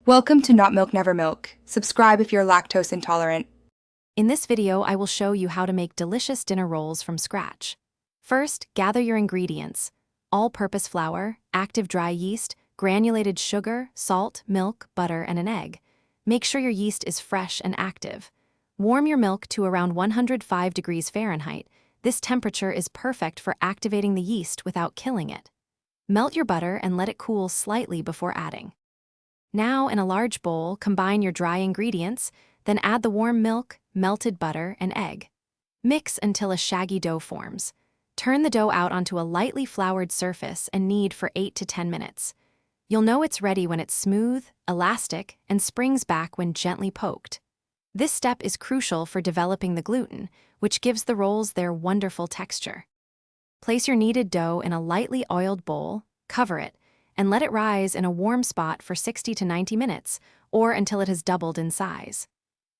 Welcome to Not Milk Never Milk. Subscribe if you're lactose intolerant. In this video, I will show you how to make delicious dinner rolls from scratch. First, gather your ingredients: all-purpose flour, active dry yeast, granulated sugar, salt, milk, butter, and an egg. Make sure your yeast is fresh and active. Warm your milk to around 105 degrees Fahrenheit. This temperature is perfect for activating the yeast without killing it. Melt your butter and let it cool slightly before adding. Now, in a large bowl, combine your dry ingredients, then add the warm milk, melted butter, and egg. Mix until a shaggy dough forms. Turn the dough out onto a lightly floured surface and knead for 8 to 10 minutes. You'll know it's ready when it's smooth, elastic, and springs back when gently poked. This step is crucial for developing the gluten, which gives the rolls their wonderful texture. Place your kneaded dough in a lightly oiled bowl, cover it, and let it rise in a warm spot for 60 to 90 minutes, or until it has doubled in size.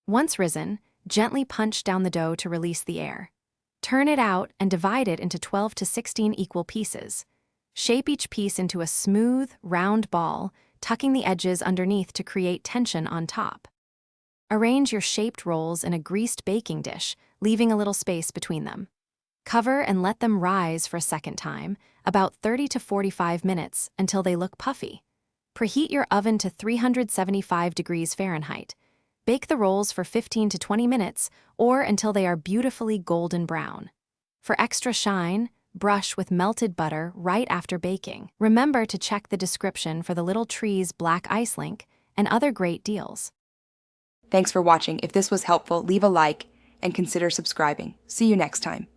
Once risen, gently punch down the dough to release the air. Turn it out and divide it into 12 to 16 equal pieces. Shape each piece into a smooth, round ball, tucking the edges underneath to create tension on top. Arrange your shaped rolls in a greased baking dish, leaving a little space between them. Cover and let them rise for a second time, about 30 to 45 minutes, until they look puffy. Preheat your oven to 375 degrees Fahrenheit. Bake the rolls for 15 to 20 minutes, or until they are beautifully golden brown. For extra shine, brush with melted butter right after baking. Remember to check the description for the Little Trees Black Ice link and other great deals. Thanks for watching. If this was helpful, leave a like and consider subscribing. See you next time.